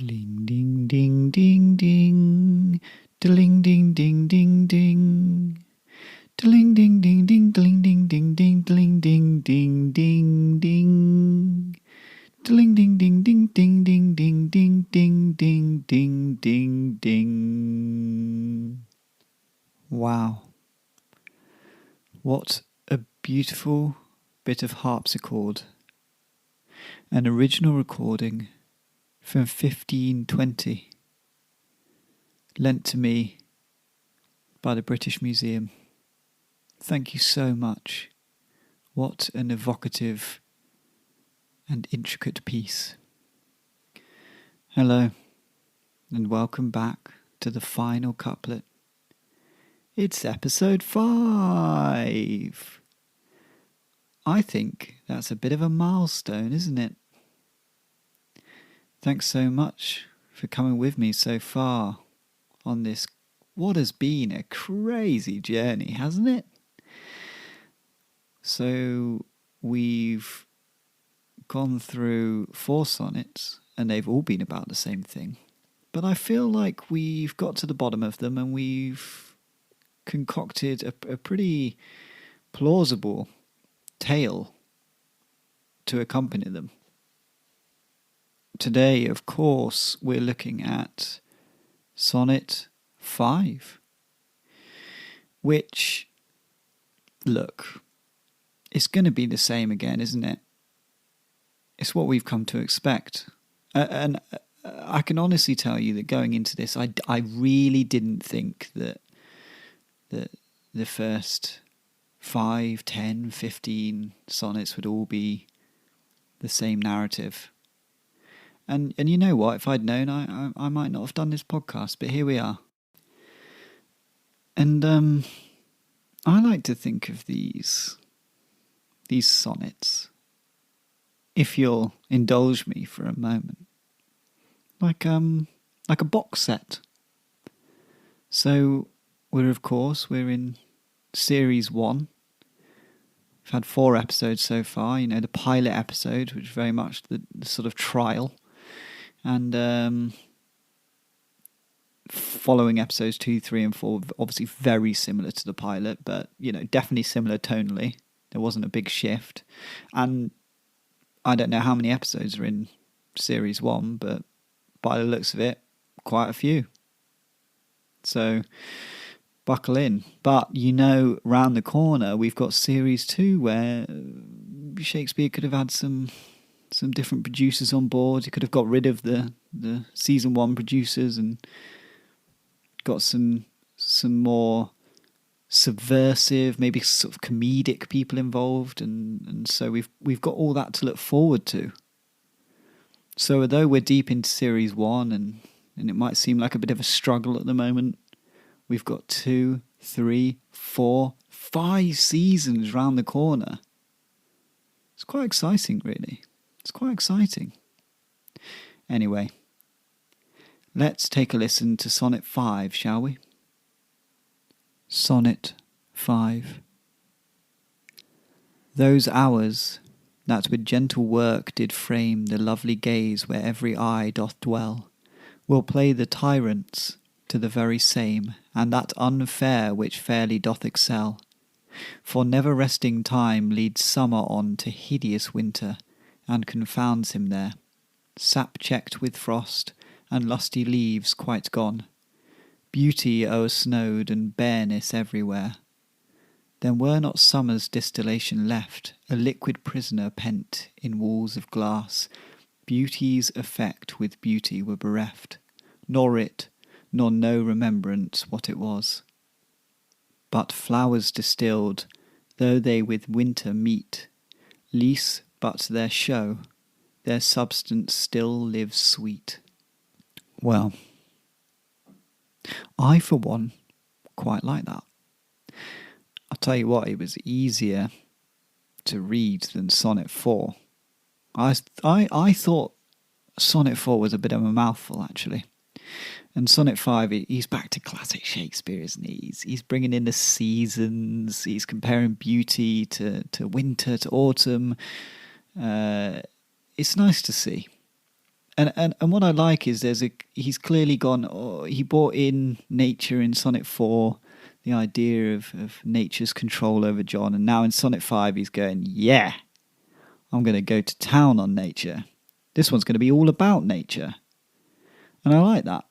Ding ding ding ding ding. Ding ding ding ding ding. Ding ding ding ding ding ding ding ding ding ding ding ding ding. Ding ding ding ding ding ding ding ding ding ding ding ding ding. Wow. What a beautiful bit of harpsichord. An original recording from 1520, lent to me by the British Museum. Thank you so much. What an evocative and intricate piece. Hello, and welcome back to the final couplet. It's episode 5. I think that's a bit of a milestone, isn't it? Thanks so much for coming with me so far on this, what has been a crazy journey, hasn't it? So we've gone through 4 sonnets, and they've all been about the same thing. But I feel like we've got to the bottom of them, and we've concocted a pretty plausible tale to accompany them. Today, of course, we're looking at Sonnet 5, which, look, it's going to be the same again, isn't it? It's what we've come to expect. And I can honestly tell you that going into this, I really didn't think that the first 5, 10, 15 sonnets would all be the same narrative. And you know what? If I'd known, I might not have done this podcast, but here we are. And I like to think of these sonnets, if you'll indulge me for a moment, like a box set. So we're in series 1. We've had 4 episodes so far. You know, the pilot episode, which is very much the sort of trial. And following episodes 2, 3 and 4, obviously very similar to the pilot, but, you know, definitely similar tonally. There wasn't a big shift. And I don't know how many episodes are in series 1, but by the looks of it, quite a few. So buckle in. But, you know, round the corner, we've got series 2, where Shakespeare could have had some different producers on board. He could have got rid of the season 1 producers and got some more subversive, maybe sort of comedic people involved, and so we've got all that to look forward to. So although we're deep into series 1 and it might seem like a bit of a struggle at the moment, we've got 2, 3, 4, 5 seasons round the corner. It's quite exciting, really. It's quite exciting. Anyway, let's take a listen to Sonnet 5, shall we? Sonnet 5. Those hours that with gentle work did frame the lovely gaze where every eye doth dwell, will play the tyrants to the very same, and that unfair which fairly doth excel. For never resting time leads summer on to hideous winter, and confounds him there, sap checked with frost, and lusty leaves quite gone, beauty o'ersnowed and bareness everywhere. Then were not summer's distillation left, a liquid prisoner pent in walls of glass, beauty's effect with beauty were bereft, nor it, nor no remembrance what it was. But flowers distilled, though they with winter meet, lease but their show, their substance still lives sweet. Well, I for one quite like that. I'll tell you what, it was easier to read than Sonnet 4. I thought Sonnet 4 was a bit of a mouthful, actually. And Sonnet 5, he's back to classic Shakespeare, isn't he? He's bringing in the seasons, he's comparing beauty to winter, to autumn. It's nice to see. And what I like is he's clearly gone. Oh, he brought in nature in Sonnet 4, the idea of nature's control over John, and now in Sonnet 5 he's going, yeah, I'm going to go to town on nature. This one's going to be all about nature, and I like that.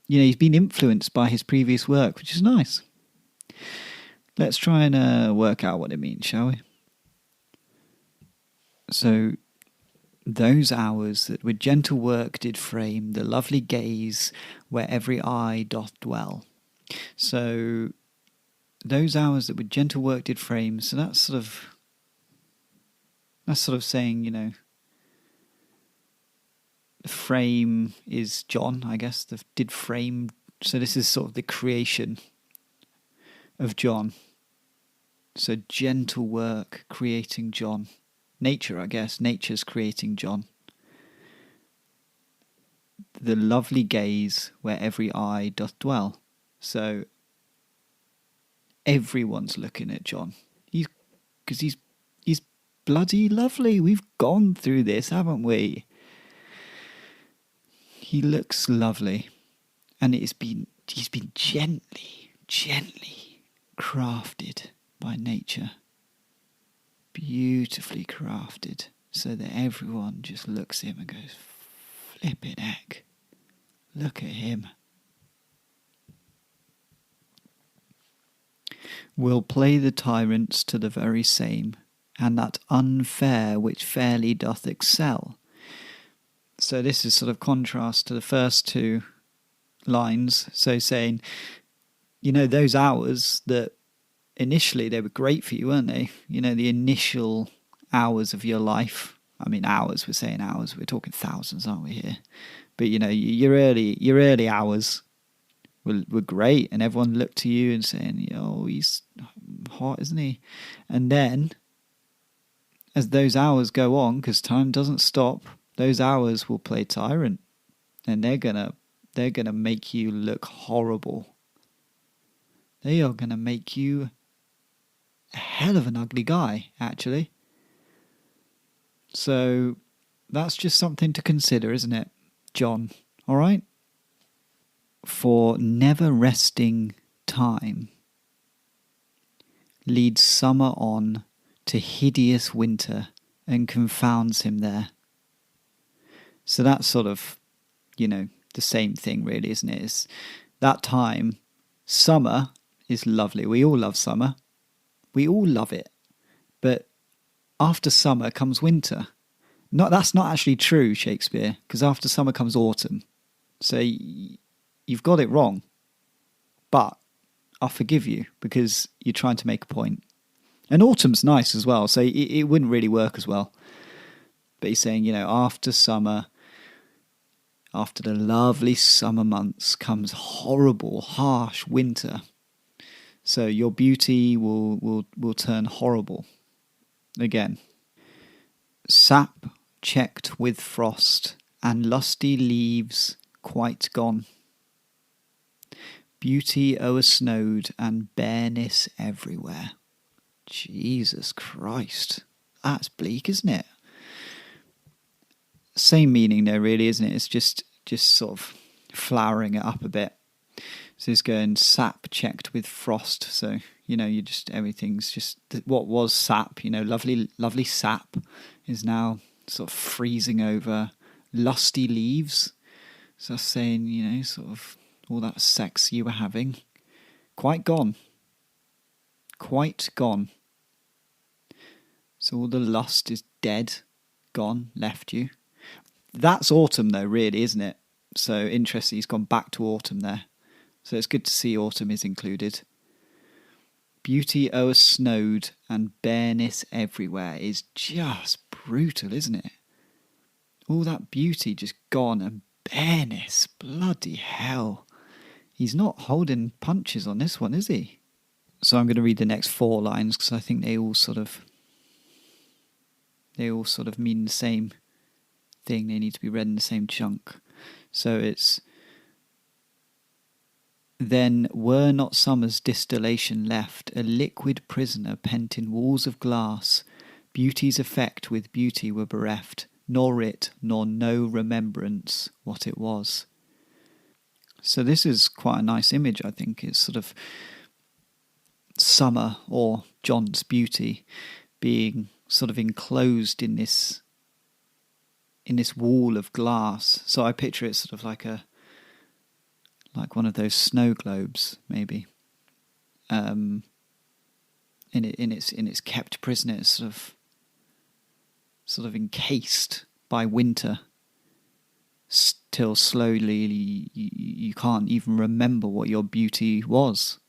He's been influenced by his previous work, which is nice. Let's try and work out what it means, shall we? So, those hours that with gentle work did frame the lovely gaze where every eye doth dwell. So, those hours that with gentle work did frame. So that's sort of saying, the frame is John, I guess. Did frame. So this is sort of the creation of John. So gentle work creating John. Nature, I guess. Nature's creating John. The lovely gaze where every eye doth dwell. So everyone's looking at John. Because he's bloody lovely. We've gone through this, haven't we? He looks lovely. And he's been gently crafted by nature. Beautifully crafted, so that everyone just looks at him and goes, flippin' heck, look at him. We'll play the tyrants to the very same, and that unfair which fairly doth excel. So this is sort of contrast to the first two lines. So saying, those hours that initially they were great for you, weren't they? The initial hours of your life. I mean, hours, we're saying hours, we're talking thousands, aren't we here? But your early hours were great, and everyone looked to you and saying, oh, he's hot, isn't he? And then as those hours go on, because time doesn't stop, those hours will play tyrant, and they're gonna make you look horrible. They are gonna make you a hell of an ugly guy, actually. So that's just something to consider, isn't it, John? All right? For never resting time leads summer on to hideous winter and confounds him there. So that's sort of, the same thing really, isn't it? It's that time, summer is lovely. We all love summer. We all love it. But after summer comes winter. That's not actually true, Shakespeare, because after summer comes autumn. So you've got it wrong. But I'll forgive you because you're trying to make a point. And autumn's nice as well, so it wouldn't really work as well. But he's saying, after summer, after the lovely summer months comes horrible, harsh winter. So your beauty will turn horrible again. Sap checked with frost and lusty leaves quite gone. Beauty o'ersnowed and bareness everywhere. Jesus Christ. That's bleak, isn't it? Same meaning though, really, isn't it? It's just sort of flowering it up a bit. So it's going sap checked with frost. So, everything's just, what was sap, lovely sap is now sort of freezing over. Lusty leaves. So that's saying, sort of all that sex you were having, quite gone. Quite gone. So all the lust is dead, gone, left you. That's autumn though, really, isn't it? So interesting, he's gone back to autumn there. So it's good to see autumn is included. Beauty o'ersnowed and bareness everywhere is just brutal, isn't it? All that beauty just gone and bareness, bloody hell. He's not holding punches on this one, is he? So I'm going to read the next 4 lines because I think they all sort of mean the same thing. They need to be read in the same chunk. So it's, then were not summer's distillation left, a liquid prisoner pent in walls of glass, beauty's effect with beauty were bereft, nor it nor no remembrance what it was. So this is quite a nice image, I think. It's sort of summer or John's beauty being sort of enclosed in this wall of glass. So I picture it sort of like one of those snow globes, maybe. In its kept prison, it's sort of encased by winter, till slowly you can't even remember what your beauty was.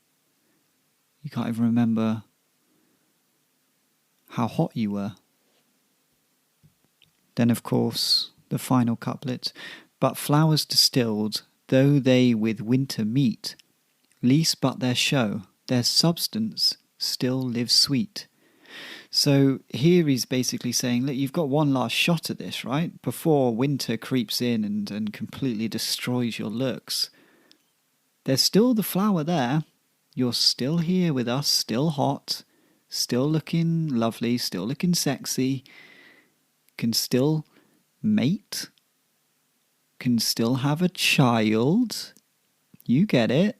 You can't even remember how hot you were. Then, of course, the final couplet. But flowers distilled, though they with winter meet, least but their show, their substance still lives sweet. So here he's basically saying, look, you've got one last shot at this, right? Before winter creeps in and completely destroys your looks. There's still the flower there. You're still here with us, still hot, still looking lovely, still looking sexy, can still mate, can still have a child. You get it.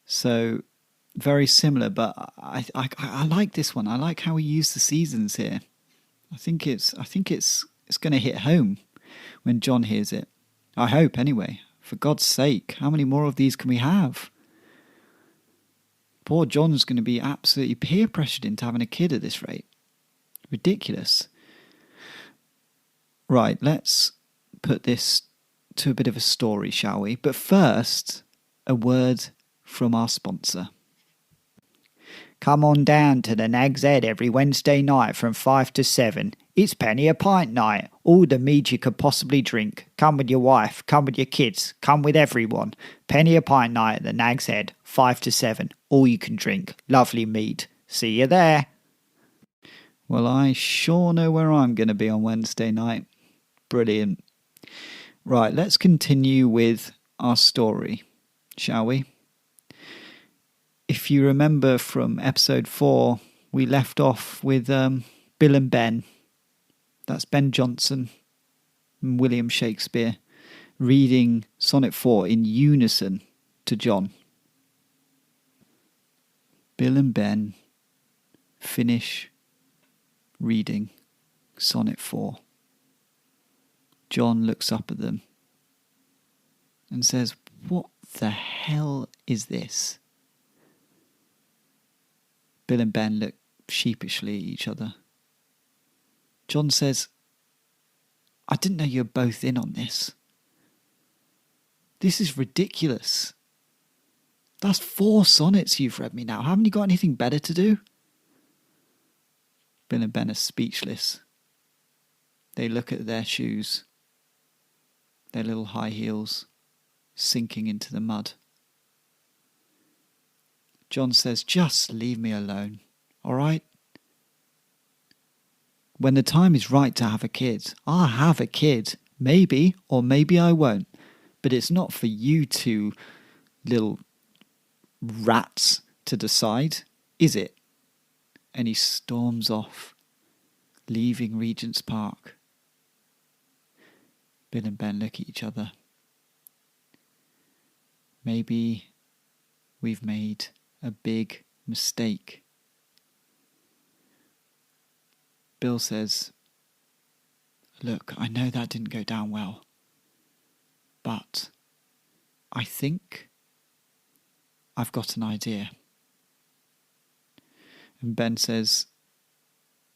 So very similar, but I like this one. I like how he used the seasons here. I think it's going to hit home when John hears it. I hope, anyway. For God's sake, how many more of these can we have? Poor John's going to be absolutely peer pressured into having a kid at this rate. Ridiculous. Right, let's put this to a bit of a story, shall we? But first, a word from our sponsor. Come on down to the Nag's Head every Wednesday night from 5 to 7. It's penny a pint night. All the mead you could possibly drink. Come with your wife, come with your kids, come with everyone. Penny a pint night at the Nag's Head, 5 to 7. All you can drink. Lovely mead. See you there. Well, I sure know where I'm going to be on Wednesday night. Brilliant. Right, let's continue with our story, shall we? If you remember from episode 4, we left off with Bill and Ben. That's Ben Jonson and William Shakespeare reading Sonnet 4 in unison to John. Bill and Ben finish reading Sonnet 4. John looks up at them and says, "What the hell is this?" Bill and Ben look sheepishly at each other. John says, "I didn't know you were both in on this. This is ridiculous. That's 4 sonnets you've read me now. Haven't you got anything better to do?" Bill and Ben are speechless. They look at their shoes, their little high heels, sinking into the mud. John says, "Just leave me alone, all right? When the time is right to have a kid, I'll have a kid. Maybe, or maybe I won't. But it's not for you two little rats to decide, is it?" And he storms off, leaving Regent's Park. Bill and Ben look at each other. Maybe we've made a big mistake. Bill says, "Look, I know that didn't go down well, but I think I've got an idea." And Ben says,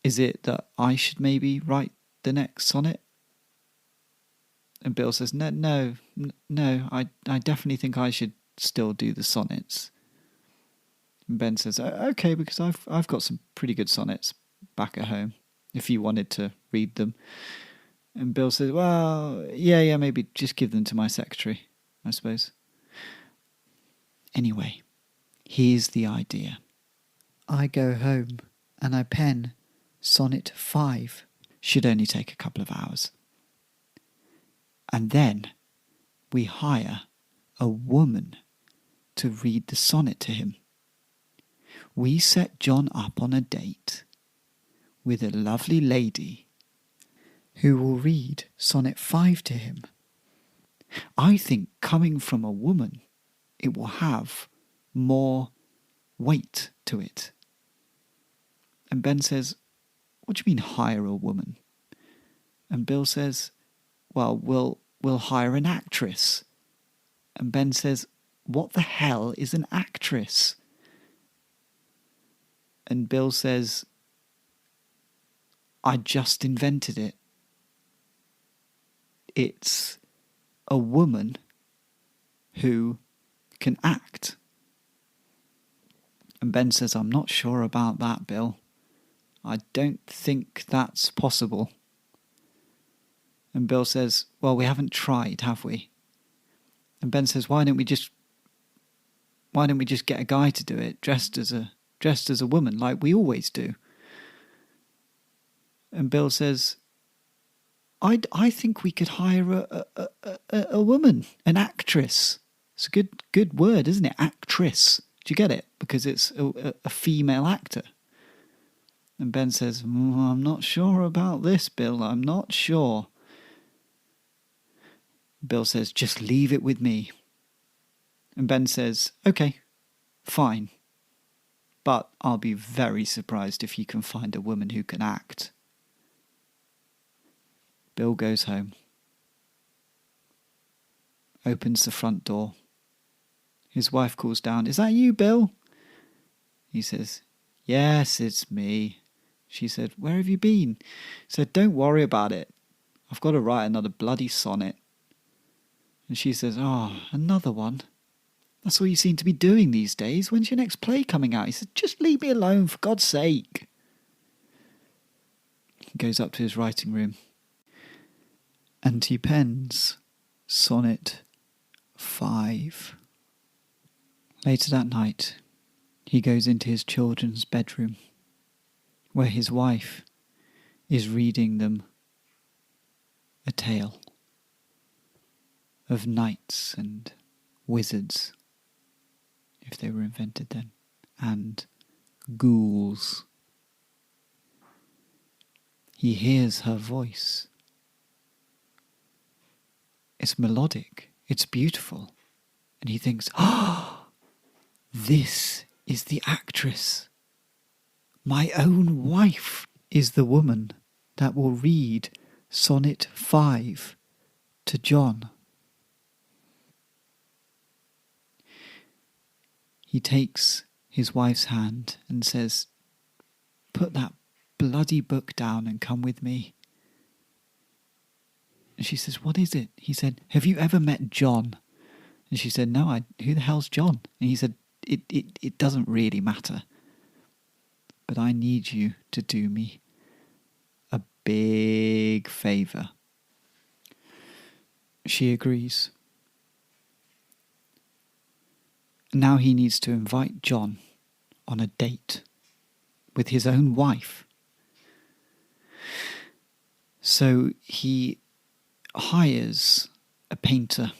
"Is it that I should maybe write the next sonnet?" And Bill says, No, I definitely think I should still do the sonnets." And Ben says, "Okay, because I've got some pretty good sonnets back at home, if you wanted to read them." And Bill says, "Well, yeah, maybe just give them to my secretary, I suppose." Anyway, here's the idea. I go home and I pen Sonnet 5. Should only take a couple of hours. And then we hire a woman to read the sonnet to him. We set John up on a date with a lovely lady, who will read Sonnet 5 to him. I think coming from a woman, it will have more weight to it. And Ben says, what do you mean hire a woman? And Bill says, well, we'll hire an actress. And Ben says, what the hell is an actress? And Bill says, I just invented it. It's a woman who can act. And Ben says, I'm not sure about that, Bill. I don't think that's possible. And Bill says, well, we haven't tried, have we? And Ben says, why don't we just get a guy to do it, dressed as a woman, like we always do? And Bill says, I think we could hire a woman, an actress. It's a good word, isn't it? Actress. Do you get it? Because it's a female actor. And Ben says, I'm not sure about this, Bill. I'm not sure. Bill says, just leave it with me. And Ben says, okay, fine. But I'll be very surprised if you can find a woman who can act. Bill goes home. Opens the front door. His wife calls down, is that you, Bill? He says, yes, it's me. She said, where have you been? He said, don't worry about it. I've got to write another bloody sonnet. And she says, oh, another one? That's all you seem to be doing these days. When's your next play coming out? He said, just leave me alone, for God's sake. He goes up to his writing room and he pens Sonnet 5. Later that night, he goes into his children's bedroom, where his wife is reading them a tale of knights and wizards, if they were invented then, and ghouls. He hears her voice. It's melodic, it's beautiful, and he thinks, this is the actress. My own wife is the woman that will read Sonnet 5 to John. He takes his wife's hand and says, put that bloody book down and come with me. And she says, what is it? He said, have you ever met John? And she said, no, who the hell's John? And he said, it doesn't really matter. But I need you to do me a big favour. She agrees. Now he needs to invite John on a date with his own wife. So he hires a painter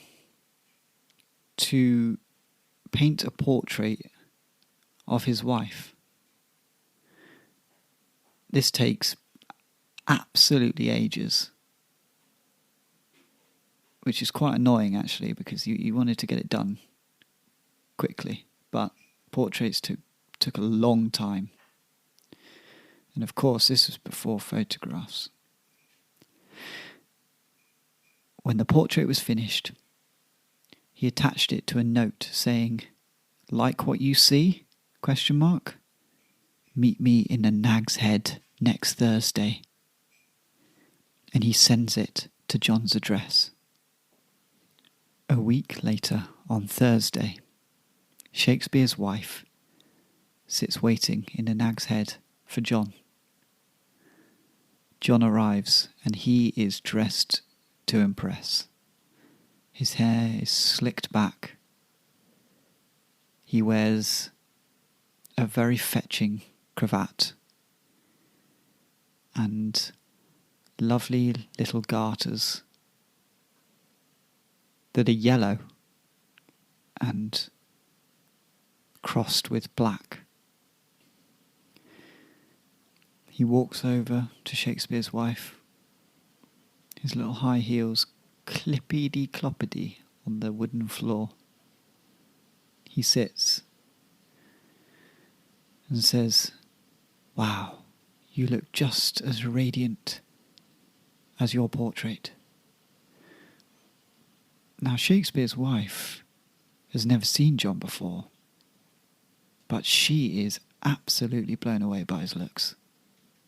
to paint a portrait of his wife. This takes absolutely ages, which is quite annoying actually, because you wanted to get it done quickly, but portraits took a long time. And of course this was before photographs. When the portrait was finished, he attached it to a note saying, like what you see? ? Meet me in the Nag's Head next Thursday. And he sends it to John's address. A week later, on Thursday, Shakespeare's wife sits waiting in the Nag's Head for John. John arrives and he is dressed to impress. His hair is slicked back. He wears a very fetching cravat and lovely little garters that are yellow and crossed with black. He walks over to Shakespeare's wife his little high heels clippity-cloppity on the wooden floor. He sits and says, "Wow, you look just as radiant as your portrait." Now, Shakespeare's wife has never seen John before, but she is absolutely blown away by his looks,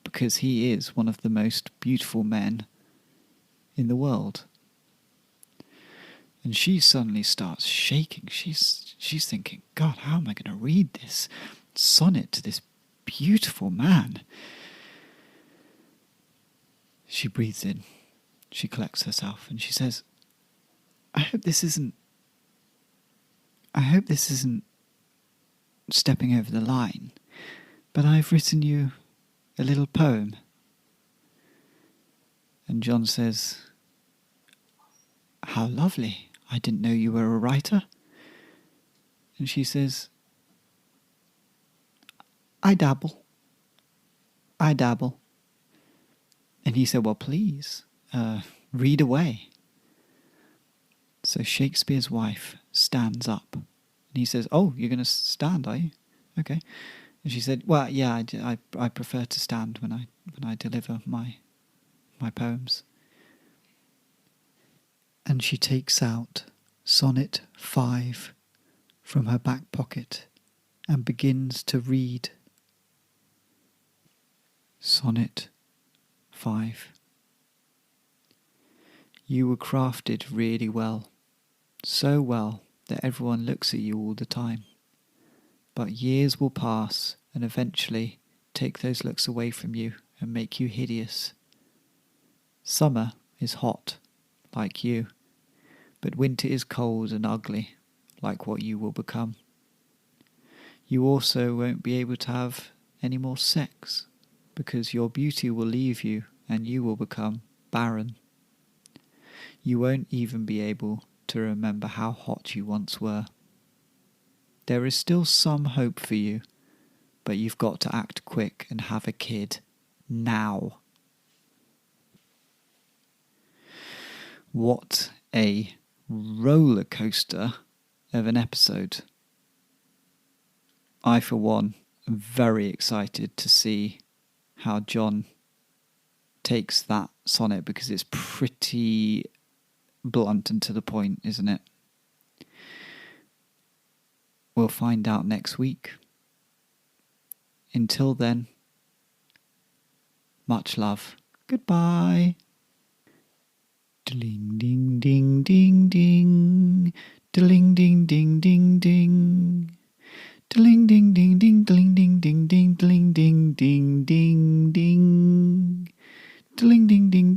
because he is one of the most beautiful men in the world. And she suddenly starts shaking. She's thinking, God, how am I going to read this sonnet to this beautiful man? She breathes in. She collects herself and she says, I hope this isn't stepping over the line, but I've written you a little poem. And John says, how lovely. I didn't know you were a writer. And she says, I dabble. And he said, well, please, read away. So Shakespeare's wife stands up. And he says, oh, you're going to stand, are you? Okay. And she said, well, yeah, I prefer to stand when I deliver my poems. And she takes out Sonnet 5 from her back pocket and begins to read. Sonnet 5. You were crafted really well, so well that everyone looks at you all the time. But years will pass and eventually take those looks away from you and make you hideous. Summer is hot, like you, but winter is cold and ugly, like what you will become. You also won't be able to have any more sex, because your beauty will leave you and you will become barren. You won't even be able to remember how hot you once were. There is still some hope for you, but you've got to act quick and have a kid now. What a roller coaster of an episode. I, for one, am very excited to see how John takes that sonnet, because it's pretty blunt and to the point, isn't it? We'll find out next week. Until then, much love. Goodbye. Ding ding ding ding ding. Ding ding ding ding ding. Ding ding ding ding ding ding ding ding ding ding ding ding. Ding ding